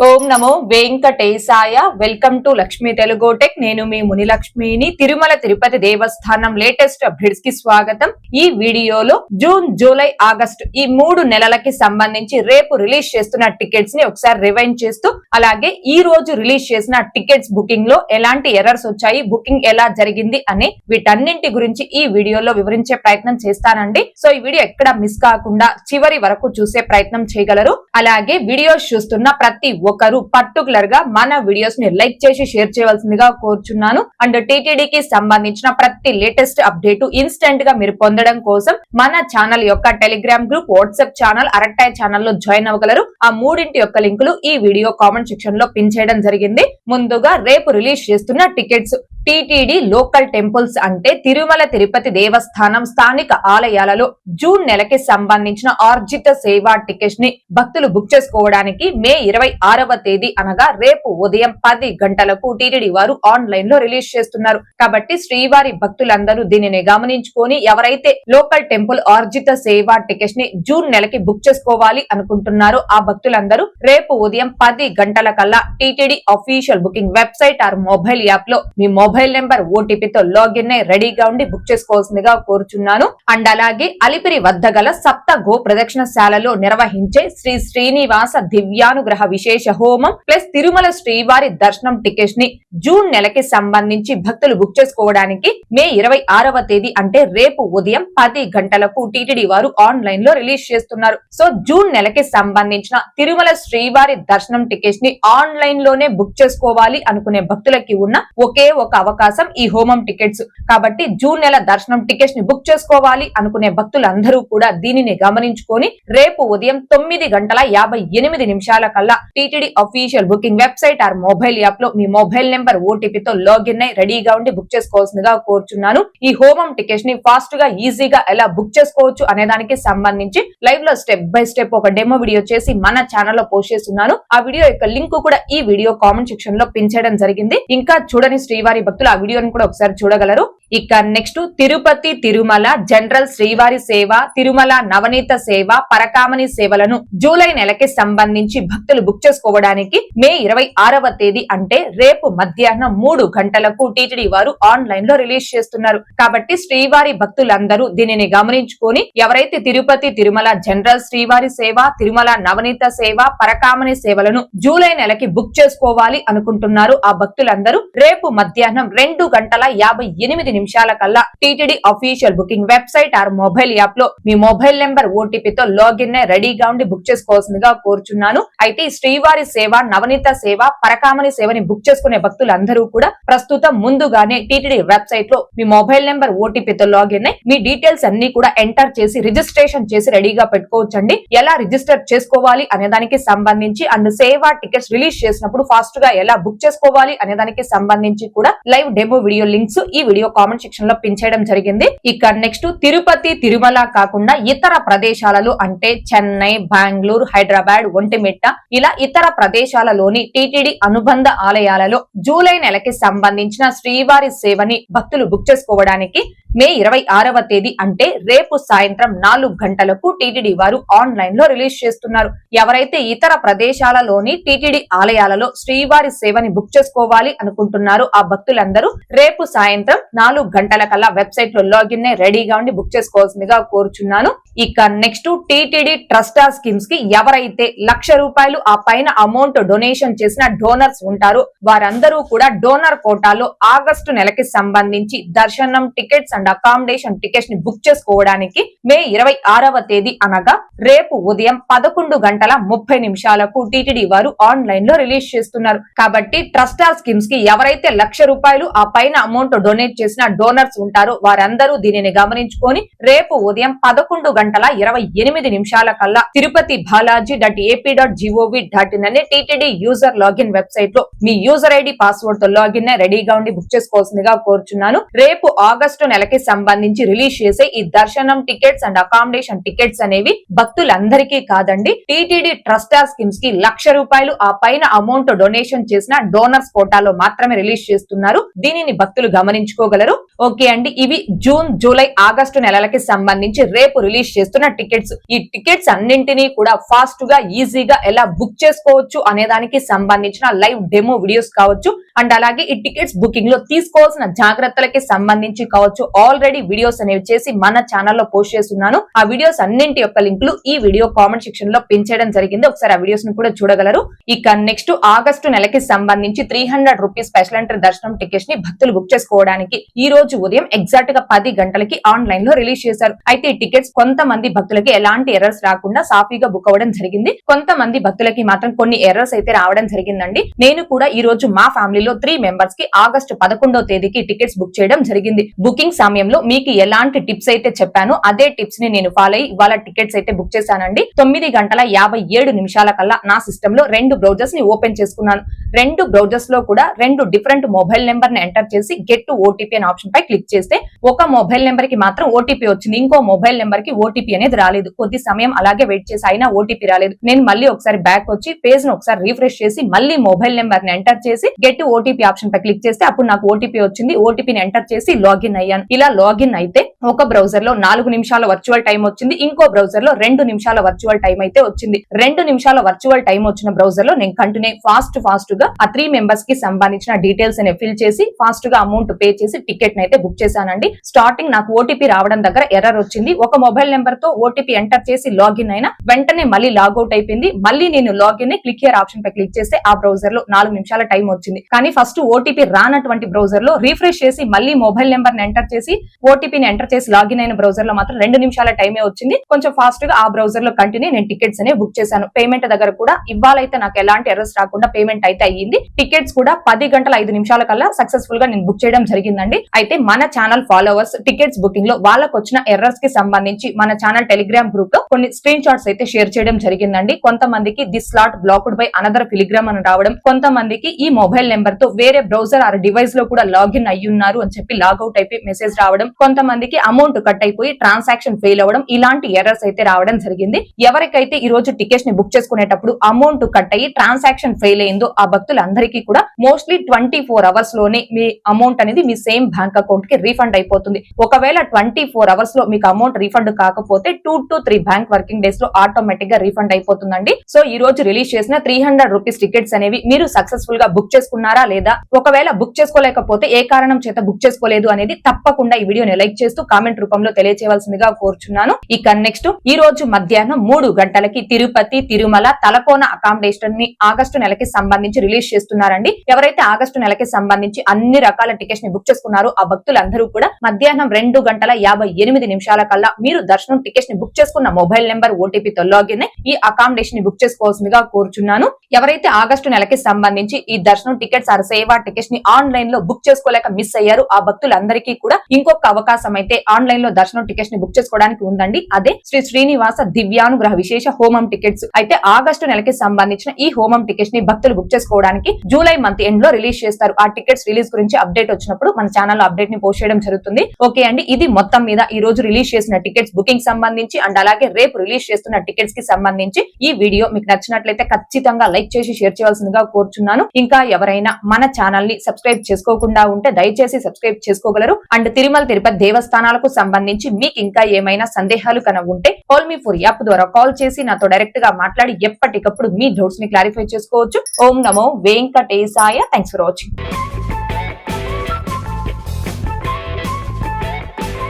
Om Namo Venkatesaya. Welcome to Lakshmi Telugu tech. నేను మీ మునిలక్ష్మిని. తిరుమల తిరుపతి దేవస్థానం latest updates కి స్వాగతం. ఈ వీడియోలో జూన్, జూలై, ఆగస్టు ఈ 3 నెలలకి సంబంధించి రేపు రిలీజ్ చేస్తున్న టికెట్స్ ని ఒకసారి రివైండ్ చేస్తూ, అలాగే ఈ రోజు రిలీజ్ చేసిన టికెట్స్ బుకింగ్ లో ఎలాంటి ఎర్రర్స్ వచ్చాయి, బుకింగ్ ఎలా జరిగింది అని వీటన్నింటి గురించి ఈ వీడియోలో వివరించే ప్రయత్నం చేస్తానండి. సో ఈ వీడియో ఎక్కడ మిస్ కాకుండా చివరి వరకు చూసే ప్రయత్నం చేయగలరు. అలాగే వీడియోస్ చూస్తున్న ప్రతి ఒకరు పర్టికులర్ గా మన వీడియోస్ ని లైక్ చేసి షేర్ చేయవలసిందిగా కోరుచున్నాను. అండ్ టీటీడీకి సంబంధించిన ప్రతి లేటెస్ట్ అప్డేట్ ఇన్స్టెంట్ గా మీరు పొందడం కోసం మన ఛానల్ యొక్క Telegram group, WhatsApp channel, Arattai channel లో జాయిన్ అవ్వగలరు. ఆ మూడింటి యొక్క లింకులు ఈ వీడియో కామెంట్ సెక్షన్ లో పిన్ చేయడం జరిగింది. ముందుగా రేపు రిలీజ్ చేస్తున్న టికెట్స్. టీటీడీ లోకల్ టెంపుల్స్ అంటే తిరుమల తిరుపతి దేవస్థానం స్థానిక ఆలయాలలో జూన్ నెలకి సంబంధించిన ఆర్జిత సేవా టికెట్స్ ని భక్తులు బుక్ చేసుకోవడానికి మే 26వ తేదీ అనగా రేపు ఉదయం 10 గంటలకు టీటీడీ వారు ఆన్లైన్ లో రిలీజ్ చేస్తున్నారు. కాబట్టి శ్రీవారి భక్తులందరూ దీనిని గమనించుకొని ఎవరైతే లోకల్ టెంపుల్ ఆర్జిత సేవా టికెట్స్ ని జూన్ నెలకి బుక్ చేసుకోవాలి అనుకుంటున్నారో ఆ భక్తులందరూ రేపు ఉదయం 10 గంటల కల్లా TTD official booking website or mobile app లో మీ మొబైల్ నెంబర్ ఓటీపీతో లాగిన్ అయి రెడీగా ఉండి బుక్ చేసుకోవాల్సిందిగా కోరుచున్నాను. అండ్ అలాగే అలిపిరి వద్ద గల సప్త గో ప్రదక్షిణశాలలో నిర్వహించే శ్రీ శ్రీనివాస దివ్యానుగ్రహ విశేష హోమం ప్లస్ తిరుమల శ్రీవారి దర్శనం టికెట్స్ ని జూన్ నెలకి సంబంధించి భక్తులు బుక్ చేసుకోవడానికి మే 26వ తేదీ అంటే రేపు ఉదయం 10 గంటలకు టీటీడీ వారు ఆన్లైన్ లో రిలీజ్ చేస్తున్నారు. సో జూన్ నెలకి సంబంధించిన తిరుమల శ్రీవారి దర్శనం టికెట్స్ ని ఆన్లైన్ లోనే బుక్ చేసుకోవాలి అనుకునే భక్తులకి ఉన్న ఒకే ఒక అవకాశం ఈ హోమం టికెట్స్. కాబట్టి జూన్ నెల దర్శనం టికెట్స్ ని బుక్ చేసుకోవాలి అనుకునే భక్తులందరూ కూడా దీనిని గమనించుకొని రేపు ఉదయం 9:58 కల్లా TTD official booking website or mobile app లో మీ మొబైల్ నెంబర్ ఓటీపీతో లాగిన్ అయి రెడీగా ఉండి బుక్ చేసుకోవాల్సిందిగా కోరుచున్నాను. ఈ హోమం టికెట్స్ ని ఫాస్ట్ గా ఈజీగా ఎలా బుక్ చేసుకోవచ్చు అనే దానికి సంబంధించి లైవ్ లో స్టెప్ బై స్టెప్ ఒక డెమో వీడియో చేసి మన ఛానల్ లో పోస్ట్ చేస్తున్నాను. ఆ వీడియో యొక్క లింక్ కూడా ఈ వీడియో కామెంట్ సెక్షన్ లో పిన్ చేయడం జరిగింది. ఇంకా చూడని శ్రీవారి భక్తులు ఆ వీడియోని కూడా ఒకసారి చూడగలరు. ఇక నెక్స్ట్ తిరుపతి తిరుమల జనరల్ శ్రీవారి సేవ, తిరుమల నవనీత సేవ, పరకామణి సేవలను జూలై నెలకి సంబంధించి భక్తులు బుక్ చేసుకోవడానికి మే 26వ తేదీ అంటే రేపు మధ్యాహ్నం 3 గంటలకు టీటీడీ వారు ఆన్లైన్ లో రిలీజ్ చేస్తున్నారు. కాబట్టి శ్రీవారి భక్తులందరూ దీనిని గమనించుకొని ఎవరైతే తిరుపతి తిరుమల జనరల్ శ్రీవారి సేవ, తిరుమల నవనీత సేవ, పరకామణి సేవలను జూలై నెలకి బుక్ చేసుకోవాలి అనుకుంటున్నారు ఆ భక్తులందరూ రేపు మధ్యాహ్నం 2:58 కల్లా TTD official booking website or mobile app లో మీ మొబైల్ నెంబర్ ఓటీపీతో లాగిన్ అయి రెడీగా ఉండి బుక్ చేసుకోవాల్సిందిగా కోరుచున్నాను. అయితే ఈ శ్రీవారి సేవ, నవనీత సేవ, పరకామణి సేవని బుక్ చేసుకునే భక్తులందరూ కూడా ప్రస్తుతం ముందుగానే టీటీడీ వెబ్సైట్ లో మీ మొబైల్ నెంబర్ ఓటీపీతో లాగిన్ అయి మీ డీటెయిల్స్ అన్ని కూడా ఎంటర్ చేసి రిజిస్ట్రేషన్ చేసి రెడీగా పెట్టుకోవచ్చండి. ఎలా రిజిస్టర్ చేసుకోవాలి అనే దానికి సంబంధించి అండ్ సేవా టికెట్స్ రిలీజ్ చేసినప్పుడు ఫాస్ట్ గా ఎలా బుక్ చేసుకోవాలి అనే దానికి సంబంధించి కూడా లైవ్ డెమో వీడియో లింక్స్ ఈ వీడియో కామెంట్ సెక్షన్ లో పిన్ చేయడం జరిగింది. ఇక నెక్స్ట్ తిరుపతి తిరుమల కాకుండా ఇతర ప్రదేశాలలో అంటే చెన్నై, బెంగళూరు, హైదరాబాద్, ఒంటిమిట్ట ఇలా ఇతర ప్రదేశాలలోని టీటీడీ అనుబంధ ఆలయాలలో జూలై నెలకి సంబంధించిన శ్రీవారి సేవని భక్తులు బుక్ చేసుకోవడానికి మే 26వ తేదీ అంటే రేపు సాయంత్రం 4 గంటలకు టీటీడీ వారు ఆన్లైన్ లో రిలీజ్ చేస్తున్నారు. ఎవరైతే ఇతర ప్రదేశాలలోని టీటీడీ ఆలయాలలో శ్రీవారి సేవని బుక్ చేసుకోవాలి అనుకుంటున్నారో ఆ భక్తులందరూ రేపు సాయంత్రం 4 గంటల కల్లా వెబ్సైట్ లో లాగిన్ అయి రెడీగా ఉండి బుక్ చేసుకోవాల్సిందిగా కోరుచున్నాను. ఇక నెక్స్ట్ టీటీడీ ట్రస్టా స్కీమ్స్ కి ఎవరైతే ₹1,00,000 ఆ పైన అమౌంట్ డొనేషన్ చేసిన డోనర్స్ ఉంటారో వారందరూ కూడా డోనర్ కోటాలో ఆగస్టు నెలకి సంబంధించి దర్శనం టికెట్స్ అండ్ అకామిడేషన్ టికెట్స్ ని బుక్ చేసుకోవడానికి మే 26వ తేదీ అనగా రేపు ఉదయం 11:30 టీటీడీ వారు ఆన్లైన్ లో రిలీజ్ చేస్తున్నారు. కాబట్టి ట్రస్టా స్కీమ్స్ కి ఎవరైతే ₹1,00,000 ఆ పైన అమౌంట్ డొనేట్ చేసిన డోనర్స్ ఉంటారో వారందరూ దీనిని గమనించుకొని రేపు ఉదయం 11:28 కల్లా తిరుపతి balaji.ap.gov.in అనే టీటీడీ యూజర్ లాగిన్ వెబ్సైట్ లో మీ యూజర్ ఐడి పాస్వర్డ్ తో లాగిన్ రెడీగా ఉండి బుక్ చేసుకోవాల్సిందిగా కోరుచున్నాను. రేపు ఆగస్టు నెలకి నెలకి సంబంధించి రిలీజ్ చేసే ఈ దర్శనం టికెట్స్ అండ్ అకామిడేషన్ టికెట్స్ అనేవి భక్తులందరికీ కాదండి, టీటీడీ ట్రస్ట్ స్కీమ్స్ కి ₹1,00,000 ఆ పైన అమౌంట్ డొనేషన్ చేసిన డోనర్స్ కోటాలో మాత్రమే రిలీజ్ చేస్తున్నారు. దీనిని భక్తులు గమనించుకోగలరు. ఓకే అండి, ఇవి జూన్, జూలై, ఆగస్టు నెలలకి సంబంధించి రేపు రిలీజ్ చేస్తున్న టికెట్స్. ఈ టికెట్స్ అన్నింటినీ కూడా ఫాస్ట్ గా ఈజీగా ఎలా బుక్ చేసుకోవచ్చు అనే దానికి సంబంధించిన లైవ్ డెమో వీడియోస్ కావచ్చు అండ్ అలాగే ఈ టికెట్స్ బుకింగ్ లో తీసుకోవాల్సిన జాగ్రత్తలకి సంబంధించి కావచ్చు ఆల్రెడీ వీడియోస్ అనేవి చేసి మన ఛానల్లో పోస్ట్ చేస్తున్నాను. ఆ వీడియోస్ అన్నింటి యొక్క లింకులు ఈ వీడియో కామెంట్ సెక్షన్ లో పిన్ చేయడం జరిగింది. ఒకసారి ఆ వీడియోస్ ను కూడా చూడగలరు. ఇక నెక్స్ట్ ఆగస్టు నెలకి సంబంధించి ₹300 స్పెషల్ ఎంట్రీ దర్శనం టికెట్స్ ని భక్తులు బుక్ చేసుకోవడానికి ఈ రోజు ఉదయం ఎగ్జాక్ట్ గా 10 గంటలకి ఆన్లైన్ లో రిలీజ్ చేశారు. అయితే ఈ టికెట్స్ కొంతమంది భక్తులకి ఎలాంటి ఎర్రర్స్ రాకుండా సాఫీగా బుక్ అవ్వడం జరిగింది. కొంతమంది భక్తులకి మాత్రం కొన్ని ఎర్రర్స్ అయితే రావడం జరిగిందండి. నేను కూడా ఈ రోజు మా ఫ్యామిలీలో 3 మెంబర్స్ కి ఆగస్టు 11వ తేదీకి టికెట్స్ బుక్ చేయడం జరిగింది. బుకింగ్ సమయంలో మీకు ఎలాంటి టిప్స్ అయితే చెప్పానో అదే టిప్స్ ని నేను ఫాలో అయ్యి ఇవాళ టికెట్స్ అయితే బుక్ చేశానండి. 9:57 కల్లా నా సిస్టమ్ లో 2 బ్రౌజర్స్ ని ఓపెన్ చేసుకున్నాను. 2 బ్రౌజర్స్ లో కూడా 2 డిఫరెంట్ మొబైల్ నెంబర్ ని ఎంటర్ చేసి గెట్ టు ఓటీపీ అనే ఆప్షన్ పై క్లిక్ చేస్తే ఒక మొబైల్ నెంబర్ కి మాత్రం ఓటీపీ వచ్చింది, ఇంకో మొబైల్ నెంబర్ కి ఓటీపీ అనేది రాలేదు. కొద్ది సమయం అలాగే వెయిట్ చేసి అయినా ఓటీపీ రాలేదు. నేను మళ్ళీ ఒకసారి బ్యాక్ వచ్చి పేజ్ ను ఒకసారి రిఫ్రెష్ చేసి మళ్ళీ మొబైల్ నెంబర్ ని ఎంటర్ చేసి గెట్ టు ఓటీపీ ఆప్షన్ పై క్లిక్ చేస్తే అప్పుడు నాకు ఓటీపీ వచ్చింది. ఓటీపీని ఎంటర్ చేసి లాగిన్ అయ్యాను. ఇలా లాగిన్ అయితే ఒక బ్రౌజర్ లో 4 నిమిషాల వర్చువల్ టైం వచ్చింది, ఇంకో బ్రౌజర్ లో 2 నిమిషాల వర్చువల్ టైం అయితే వచ్చింది. 2 నిమిషాల వర్చువల్ టైం వచ్చిన బ్రౌజర్ లో నేను కంటిన్యూ ఫాస్ట్ గా ఆ 3 మెంబర్స్ కి సంబంధించిన డీటెయిల్స్ అనేవి ఫిల్ చేసి ఫాస్ట్ గా అమౌంట్ పే చేసి టికెట్ అయితే బుక్ చేశానండి. స్టార్టింగ్ నాకు ఓటీపీ రావడం దగ్గర ఎర్రర్ వచ్చింది. ఒక మొబైల్ నెంబర్ తో ఓటీపీ ఎంటర్ చేసి లాగిన్ అయినా వెంటనే మళ్ళీ లాగౌట్ అయిపోయింది. మళ్ళీ నేను లాగిన్ క్లిక్ హియర్ ఆప్షన్ పై క్లిక్ చేస్తే ఆ బ్రౌజర్ లో 4 నిమిషాల టైం వచ్చింది. కానీ ఫస్ట్ ఓటీపీ రానటువంటి బ్రౌజర్ లో రిఫ్రెష్ చేసి మళ్ళీ మొబైల్ నెంబర్ ని ఎంటర్ చేసి ఓటీపీని ఎంటర్ చేసి లాగిన్ అయిన బ్రౌజర్ లో మాత్రం 2 నిమిషాల టైమే వచ్చింది. కొంచెం ఫాస్ట్ గా ఆ బ్రౌజర్ లో కంటిన్యూ నేను టికెట్స్ అనేవి బుక్ చేశాను. పేమెంట్ దగ్గర కూడా ఇవాళైతే నాకు ఎలాంటి ఎర్రర్స్ రాకుండా పేమెంట్ అయితే అయ్యింది. టికెట్స్ కూడా 10:05 కల్లా సక్సెస్ఫుల్ గా నేను బుక్ చేయడం జరిగిందండి. అయితే మన ఛానల్ ఫాలోవర్స్ టికెట్స్ బుకింగ్ లో వాళ్ళకు వచ్చిన ఎర్రర్స్ కి సంబంధించి మన ఛానల్ టెలిగ్రామ్ గ్రూప్ లో కొన్ని స్క్రీన్ షాట్స్ అయితే షేర్ చేయడం జరిగిందండి. కొంతమందికి this slot blocked by another ఫిలిగ్రామ్ అని రావడం, కొంతమందికి ఈ మొబైల్ నెంబర్ తో వేరే బ్రౌజర్ ఆర్ డివైస్ లో కూడా లాగిన్ అయ్యున్నారు అని చెప్పి లాగౌట్ అయిపోయి మెసేజ్ రావడం, కొంతమందికి అమౌంట్ కట్ అయిపోయి ట్రాన్సాక్షన్ ఫెయిల్ అవ్వడం, ఇలాంటి ఎర్రర్స్ అయితే రావడం జరిగింది. ఎవరికైతే ఈ రోజు టికెట్స్ ని బుక్ చేసుకునేటప్పుడు అమౌంట్ కట్ అయ్యి ట్రాన్సాక్షన్ ఫెయిల్ అయిందో ఆ భక్తులందరికీ కూడా మోస్ట్లీ 24 అవర్స్ లోనే మీ అమౌంట్ అనేది మీ సేమ్ బ్యాంక్ అకౌంట్ కి రీఫండ్ అయిపోతుంది. ఒకవేళ 24 అవర్స్ లో మీకు అమౌంట్ రీఫండ్ కాకపోతే 2 to 3 బ్యాంక్ వర్కింగ్ డేస్ లో ఆటోమేటిక్ గా రీఫండ్ అయిపోతుందండి. సో ఈ రోజు రిలీజ్ చేసిన ₹300 టికెట్స్ అనేవి మీరు సక్సెస్ఫుల్ గా బుక్ చేసుకున్నారా లేదా, ఒకవేళ బుక్ చేసుకోలేకపోతే ఏ కారణం చేత బుక్ చేసుకోలేదు అనేది తప్పకుండా ఈ వీడియోని లైక్ చేస్తూ కామెంట్ రూపంలో తెలియచేయవలసిందిగా కోరుచున్నాను. ఇక నెక్స్ట్ ఈ రోజు మధ్యాహ్నం 3 గంటలకి తిరుపతి, తిరుమల, తలకోన అకామిడేషన్ ని ఆగస్టు నెలకి సంబంధించి రిలీజ్ చేస్తున్నారండి. ఎవరైతే ఆగస్టు నెలకి సంబంధించి అన్ని రకాల టికెట్స్ ని బుక్ చేసుకున్నారో ఆ భక్తులందరూ కూడా మధ్యాహ్నం 2:58 కల్లా మీరు దర్శనం టికెట్స్ ని బుక్ చేసుకున్న మొబైల్ నెంబర్ ఓటీపీతో లాగిన్ ఈ అకామిడేషన్ ని బుక్ చేసుకోవాల్సిందిగా కోరుచున్నాను. ఎవరైతే ఆగస్టు నెలకి సంబంధించి ఈ దర్శనం టికెట్స్ ఆర్ సేవా టికెట్స్ ని ఆన్లైన్ లో బుక్ చేసుకోలేక మిస్ అయ్యారు ఆ భక్తులందరికీ కూడా ఇంకొక అవకాశం అయితే ఆన్లైన్ లో దర్శనం టికెట్స్ ని బుక్ చేసుకోవడానికి ఉందండి. అదే శ్రీ శ్రీనివాస దివ్యానుగ్రహ విశేష హోమం టికెట్స్. అయితే ఆగస్టు నెలకి సంబంధించిన ఈ హోమం టికెట్స్ ని భక్తులు బుక్ చేసుకోవడానికి జూలై మంత్ ఎండ్ లో రిలీజ్ చేస్తారు. ఆ టికెట్స్ రిలీజ్ గురించి అప్డేట్ వచ్చినప్పుడు మన ఛానల్ అప్డేట్ ని పోస్ట్ చేయడం జరుగుతుంది. ఓకే అండి, ఇది మొత్తం మీద ఈ రోజు రిలీజ్ చేసిన టికెట్స్ బుకింగ్ సంబంధించి అండ్ అలాగే రేపు రిలీజ్ చేస్తున్న టికెట్స్ కి సంబంధించి ఈ వీడియో మీకు నచ్చినట్లయితే ఖచ్చితంగా లైక్ చేసి షేర్ చేయవలసిందిగా కోరుచున్నాను. ఇంకా ఎవరైనా మన ఛానల్ ని సబ్స్క్రైబ్ చేసుకోకుండా ఉంటే దయచేసి సబ్స్క్రైబ్ చేసుకోగలరు. అండ్ తిరుమల తిరుపతి దేవస్థానాలకు సంబంధించి మీకు ఇంకా ఏమైనా సందేహాలు కనుక ఉంటే కాల్ మీ ఫర్ యాప్ ద్వారా కాల్ చేసి నాతో డైరెక్ట్ గా మాట్లాడి ఎప్పటికప్పుడు మీ డౌట్స్ ని క్లారిఫై చేసుకోవచ్చు. ఓం నమో వెంకటేశాయ. Thanks for watching.